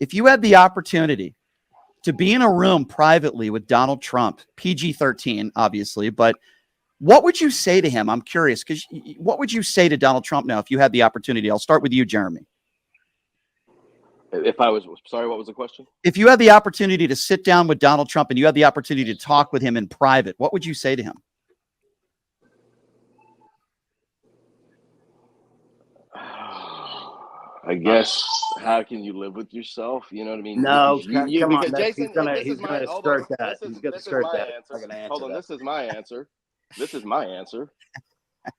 if you had the opportunity to be in a room privately with Donald Trump, PG-13, obviously, but what would you say to him? I'm curious, because what would you say to Donald Trump now if you had the opportunity? I'll start with you, Jeremy. If I was sorry, what was the question? If you had the opportunity to sit down with Donald Trump and you had the opportunity to talk with him in private, what would you say to him? I guess, how can you live with yourself? You know what I mean? No, come on. Because Jason, He's gonna skirt that. He's gonna skirt that. Answer. Hold on, this is my answer. This is my answer.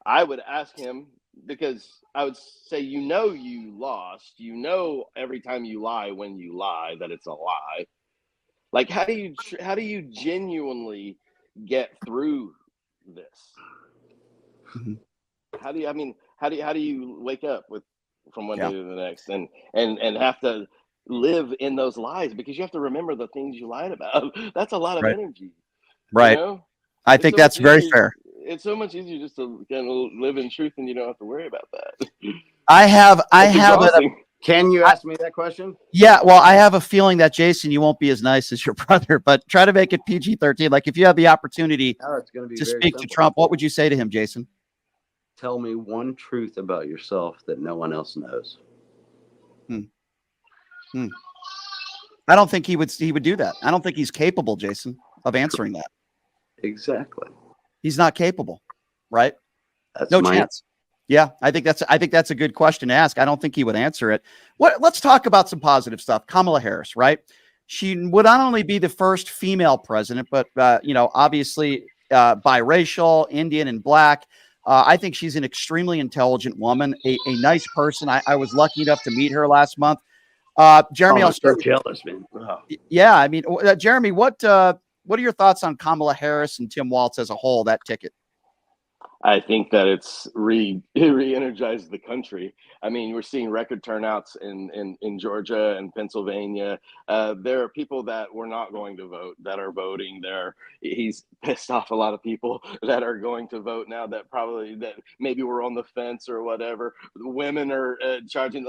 I would ask him, because I would say, you lost. You know, every time you lie, when you lie, that it's a lie. Like, how do you genuinely get through this? Mm-hmm. How do you wake up from one day to the next and have to live in those lies, because you have to remember the things you lied about? That's a lot of energy. Right. You know? I think that's very fair. It's so much easier just to kind of live in truth, and you don't have to worry about that. Can you ask me that question? Yeah, well, I have a feeling that, Jason, you won't be as nice as your brother, but try to make it PG-13. Like, if you have the opportunity to speak to Trump, what would you say to him, Jason? Tell me one truth about yourself that no one else knows. I don't think he would do that. I don't think he's capable, Jason, of answering that. Exactly. He's not capable, right? That's no chance. Yeah, I think that's a good question to ask. I don't think he would answer it. Let's talk about some positive stuff. Kamala Harris, right? She would not only be the first female president, but obviously biracial, Indian, and Black. I think she's an extremely intelligent woman, a nice person. I was lucky enough to meet her last month. Jeremy, I'm so jealous, man. Yeah, I mean, Jeremy, what are your thoughts on Kamala Harris and Tim Walz as a whole, that ticket? I think that it's re-energized the country. I mean, we're seeing record turnouts in Georgia and Pennsylvania. There are people that were not going to vote that are voting. He's pissed off a lot of people that are going to vote now, that maybe were on the fence or whatever. Women are charging.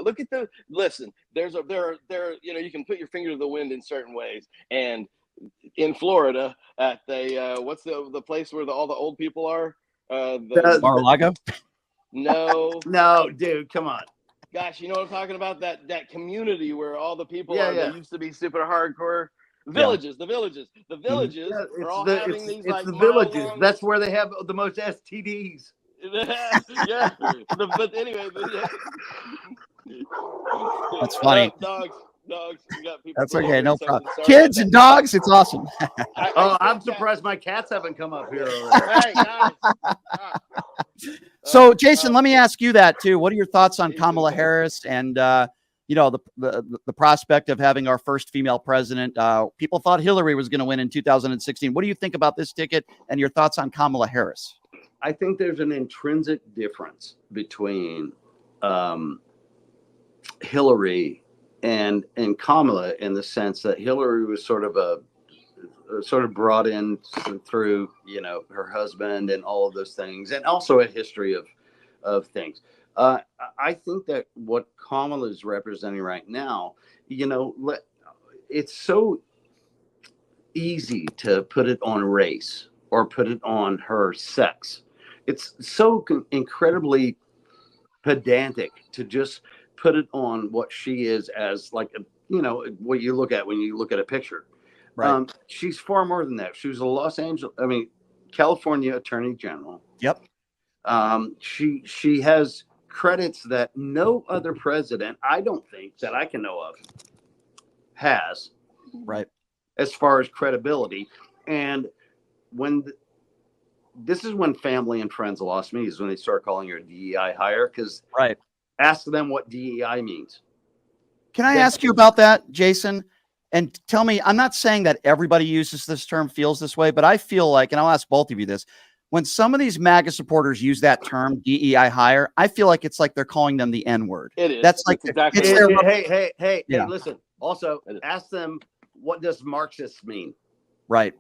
Listen. You can put your finger to the wind in certain ways. And in Florida, at what's the place where all the old people are? Mar-a-Lago? No, dude, come on. Gosh, you know what I'm talking about? That community where all the people that used to be super hardcore. The villages are all having these like the villages. That's where they have the most STDs. Yeah. But anyway, that's funny. Dogs. You got people. That's okay, no problem. Kids and dogs, it's awesome. I'm surprised my cats haven't come up here already. So, Jason, let me ask you that too. What are your thoughts on Kamala Harris and the prospect of having our first female president? People thought Hillary was going to win in 2016. What do you think about this ticket and your thoughts on Kamala Harris? I think there's an intrinsic difference between Hillary and Kamala, in the sense that Hillary was sort of brought in through her husband and all of those things, and also a history of things. I think that what Kamala is representing right now, it's so easy to put it on race or put it on her sex. It's so incredibly pedantic to just put it on what she is, as like what you look at when you look at a picture. Right. She's far more than that. She was a California Attorney General. Yep. She has credits that no other president, I don't think, that I can know of, has. Right. As far as credibility. And this is when family and friends lost me, is when they start calling her DEI hire, because ask them what DEI means. Can I ask you about that, Jason? And tell me, I'm not saying that everybody uses this term, feels this way, but I feel like, and I'll ask both of you this, when some of these MAGA supporters use that term, DEI hire, I feel like it's like they're calling them the N-word. It is. That's like, exactly. Hey, listen. Also, ask them, what does Marxist mean? Right.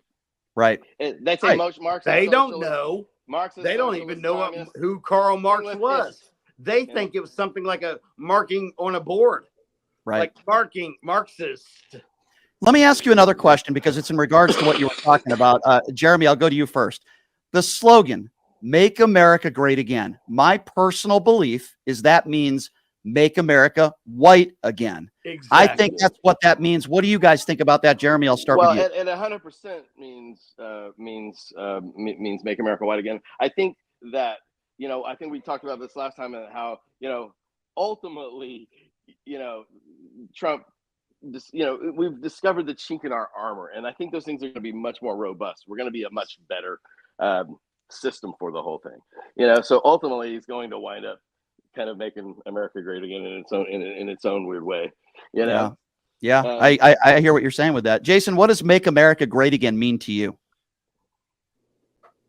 They say most Marxists. They don't know. Marxists. They don't even know who Karl Marx was. They think it was something like a marking on a board. Right. like barking Marxist. Let me ask you another question because it's in regards to what you were talking about. Jeremy, I'll go to you first. The slogan, Make America Great Again. My personal belief is that means make America white again. Exactly. I think that's what that means. What do you guys think about that, Jeremy? I'll start Well, with you. and 100% means make America white again. I think that, I think we talked about this last time and how, ultimately, Trump, we've discovered the chink in our armor, and I think those things are going to be much more robust. We're going to be a much better system for the whole thing. So ultimately, he's going to wind up kind of making America great again in its own weird way. Yeah. Um, I hear what you're saying with that. Jason, what does Make America Great Again mean to you?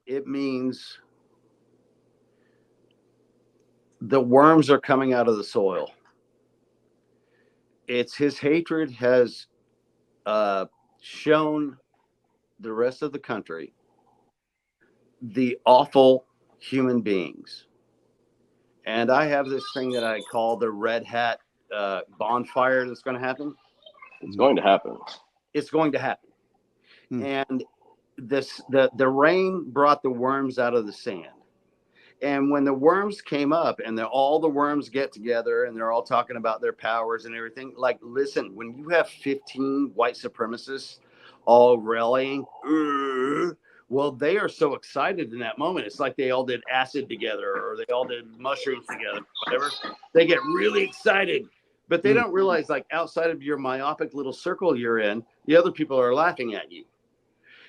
It means the worms are coming out of the soil. It's his hatred has shown the rest of the country the awful human beings. And I have this thing that I call the red hat bonfire that's going to happen. It's going to happen. It's going to happen. And the rain brought the worms out of the sand. And when the worms came up and all the worms get together and they're all talking about their powers and everything, like, listen, when you have 15 white supremacists all rallying, well, they are so excited in that moment. It's like they all did acid together or they all did mushrooms together, whatever. They get really excited, but they don't realize, like, outside of your myopic little circle you're in, the other people are laughing at you.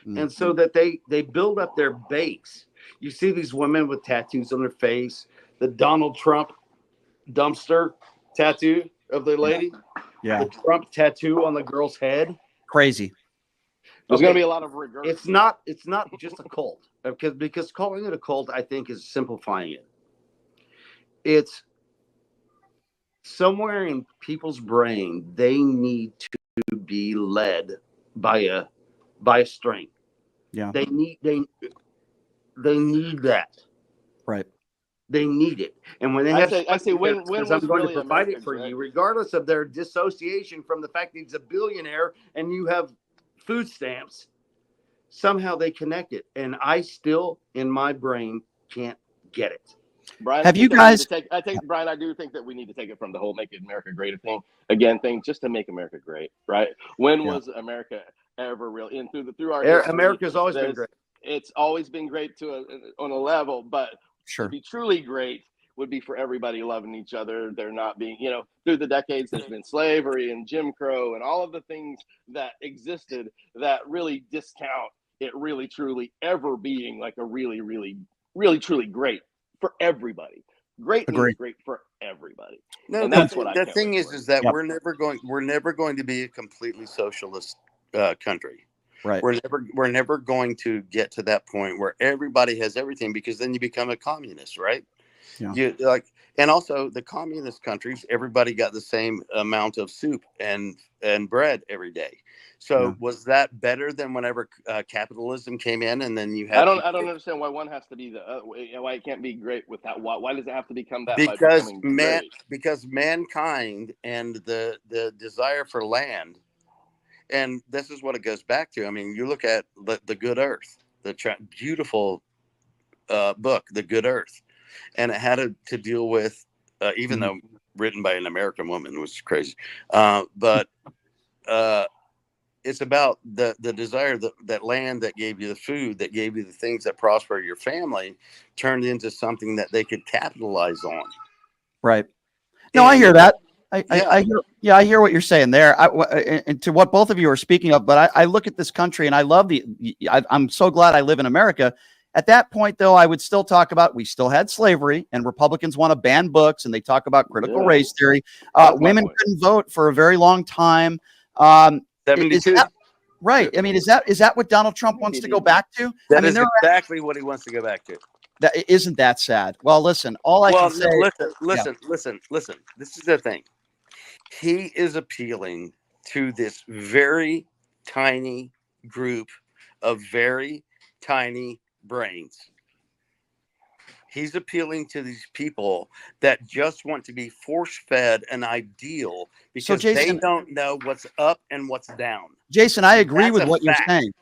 And so that they build up their base. You see these women with tattoos on their face, the Donald Trump dumpster tattoo of the lady, the Trump tattoo on the girl's head. Crazy. There's going to be a lot of regret. It's not just a cult, because calling it a cult, I think, is simplifying it. It's somewhere in people's brain, they need to be led by a string. Yeah. They need that. Right. They need it. And when they I say when I'm was going really to provide America it for great? you, regardless of their dissociation from the fact that he's a billionaire and you have food stamps, somehow they connect it. And I still, in my brain, can't get it. Brian, Have you guys? Brian, I do think that we need to take it from the whole "Make America Great" thing, just to make America great, right? When was America ever really? And through our history, America's always been great. It's always been great on a level, but to be truly great would be for everybody loving each other. They're not being, through the decades, there's been slavery and Jim Crow and all of the things that existed that really discount it really truly ever being like a really, really, really truly great for everybody. Great means great for everybody. No, and that's what the thing is that we're never going to be a completely socialist country. Right. We're never going to get to that point where everybody has everything, because then you become a communist, right? Yeah. And also the communist countries, everybody got the same amount of soup and bread every day. So was that better than whenever capitalism came in and then you had? I don't understand why one has to be why it can't be great without why does it have to become that? Because mankind and the desire for land. And this is what it goes back to. I mean, you look at the Good Earth, the beautiful book, The Good Earth, and it had to deal with, even though written by an American woman, which is crazy, but it's about the desire that land that gave you the food, that gave you the things that prosper your family, turned into something that they could capitalize on. Right. No, I hear that. I hear what you're saying there. And to what both of you are speaking of, but I look at this country and I love I'm so glad I live in America. At that point, though, I would still talk about, we still had slavery and Republicans want to ban books and they talk about critical race theory. Women couldn't vote for a very long time. 72. Right. I mean, is that what Donald Trump wants to go back to? That is exactly what he wants to go back to. Isn't that sad? Well, listen, all I can say. Listen. This is the thing. He is appealing to this very tiny group of very tiny brains. He's appealing to these people that just want to be force-fed an ideal So, because they Jason, don't know what's up and what's down. Jason, I agree That's with a what you're fact. saying.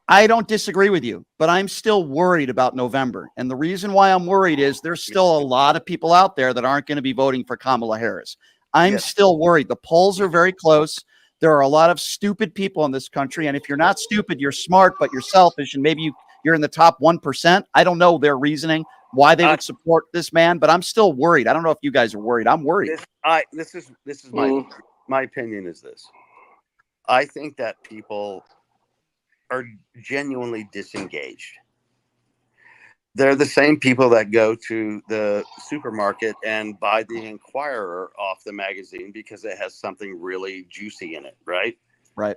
I don't disagree with you, but I'm still worried about November. And the reason why I'm worried is there's still a lot of people out there that aren't going to be voting for Kamala Harris. I'm Yes. still worried. The polls are very close. There are a lot of stupid people in this country. And if you're not stupid, you're smart, but you're selfish. And maybe you're in the top 1%. I don't know their reasoning, why they would support this man, but I'm still worried. I don't know if you guys are worried. I'm worried. This is my opinion is this. I think that people are genuinely disengaged. They're the same people that go to the supermarket and buy the Inquirer off the magazine because it has something really juicy in it, right? Right.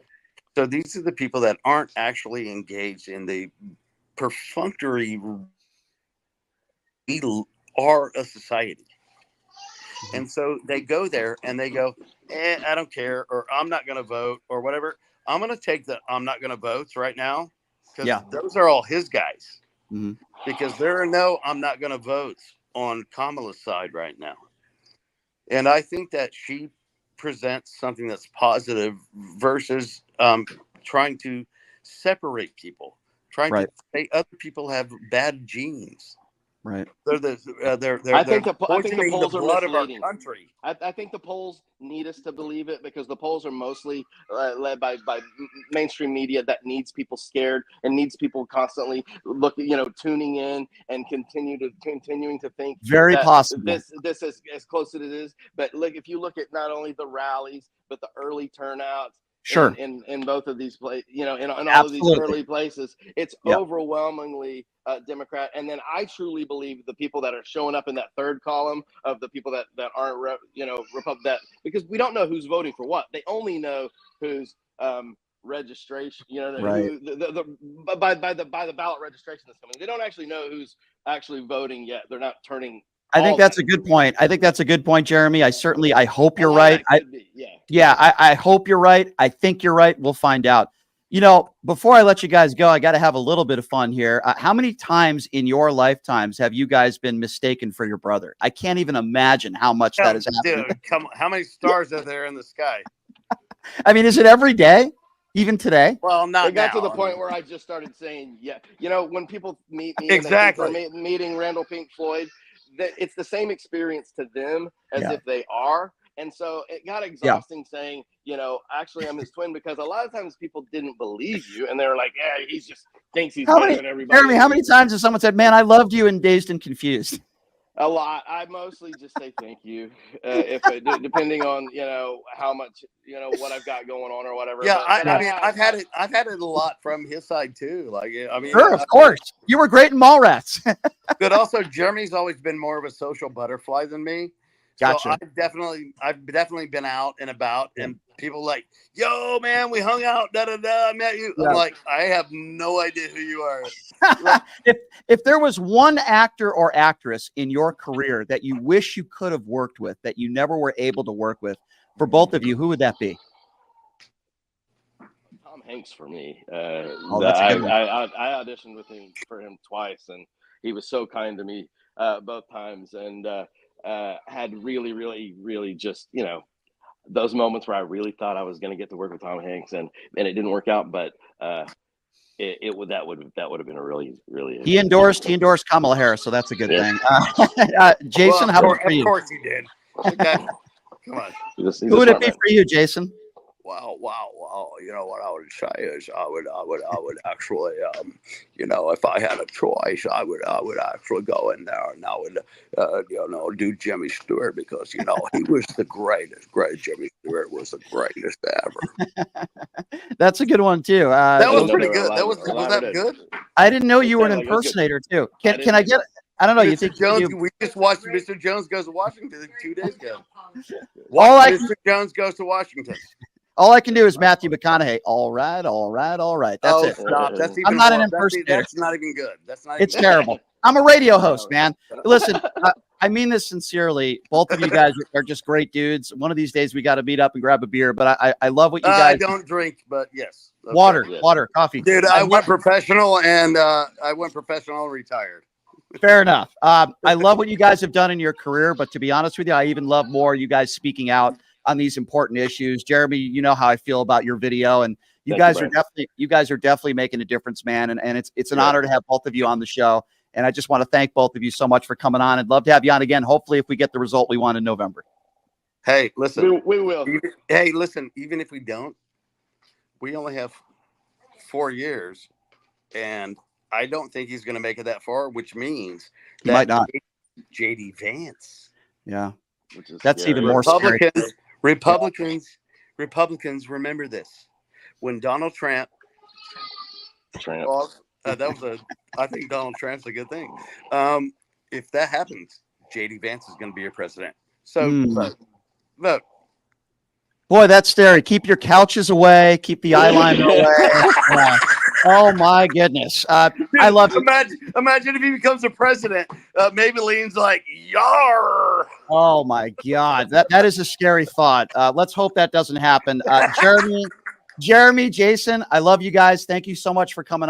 So these are the people that aren't actually engaged in the perfunctory. We are a society. And so they go there and they go, I don't care, or I'm not going to vote, or whatever. I'm going to take the I'm not going to votes right now because those are all his guys. Mm-hmm. Because there are no I'm not going to votes on Kamala's side right now. And I think that she presents something that's positive versus trying to separate people, trying to say other people have bad genes. Right. I think the polls are misleading. Country. I think the polls need us to believe it because the polls are mostly led by mainstream media that needs people scared and needs people constantly tuning in and continuing to think very that possible this is as close as it is. But look, if you look at not only the rallies but the early turnouts. Sure. In both of these places, in all of these early places, it's overwhelmingly Democrat. And then I truly believe the people that are showing up in that third column of the people that aren't, Republican, because we don't know who's voting for what. They only know who's registration, right. by the ballot registration that's coming. They don't actually know who's actually voting yet. They're not turning. I think that's a good point. I think that's a good point, Jeremy. I hope you're right. I hope you're right. I think you're right. We'll find out. Before I let you guys go, I got to have a little bit of fun here. How many times in your lifetimes have you guys been mistaken for your brother? I can't even imagine how much that is happening. Dude, come on. How many stars are there in the sky? I mean, is it every day? Even today? Well, not It got now. to the point where I just started saying, when people meet me exactly and they think they're meeting Randall Pink Floyd, that it's the same experience to them as if they are. And so it got exhausting saying, actually I'm his twin, because a lot of times people didn't believe you and they were like, yeah, he just thinks he's better than everybody. Jeremy, how many times has someone said, man, I loved you in Dazed and Confused? A lot. I mostly just say thank you, depending on how much what I've got going on or whatever. Yeah, I've had it a lot from his side too. Sure, of course, you were great in Mallrats. But also, Jeremy's always been more of a social butterfly than me. Gotcha. So I've definitely been out and about, and people like, yo, man, we hung out, I met you. I'm like, I have no idea who you are. If there was one actor or actress in your career that you wish you could have worked with, that you never were able to work with, for both of you, who would that be? Tom Hanks for me. I auditioned for him twice, and he was so kind to me both times, and had really, really, really just those moments where I really thought I was going to get to work with Tom Hanks, and it didn't work out, but that would have been a really, really. He endorsed Kamala Harris, so that's a good thing. Jason, how about for you? Of course he did. Okay. Come on. Who would it be for you, Jason? Wow. You know what I would say is I would actually, if I had a choice, I would actually go in there and I would, do Jimmy Stewart, because, he was the greatest. Jimmy Stewart was the greatest ever. That's a good one too. That was pretty good. Was that good? I didn't know you were an impersonator too. Can I get? I don't know. You think Jones? We just watched Mr. Jones Goes to Washington 2 days ago. Mr. Jones Goes to Washington. All I can do is Matthew McConaughey. All right. That's it. Stop. I'm not an impersonator. That's not even good. It's terrible. I'm a radio host, man. Listen, I mean this sincerely. Both of you guys are just great dudes. One of these days we got to meet up and grab a beer. But I love what you guys. I don't drink, but yes. Okay. Water, coffee. Dude, I went professional and retired. Fair enough. I love what you guys have done in your career, but to be honest with you, I even love more you guys speaking out on these important issues. Jeremy, you know how I feel about your video, and you guys are definitely making a difference, man. And it's an honor to have both of you on the show. And I just want to thank both of you so much for coming on. I'd love to have you on again. Hopefully, if we get the result we want in November. Hey, listen, we will. Hey, listen, even if we don't, we only have 4 years, and I don't think he's going to make it that far, which means He might not. JD Vance. Yeah. Which is That's scary. even more scary. Republicans, remember this. When Donald Trump. I think Donald Trump's a good thing. If that happens, JD Vance is going to be your president. So vote. Boy, that's scary. Keep your couches away. Keep the eyeliner away. Yeah. Oh my goodness. I love it. Imagine if he becomes a president. Maybelline's like, yar. Oh my God. That is a scary thought. Let's hope that doesn't happen. Jeremy, Jason, I love you guys. Thank you so much for coming on.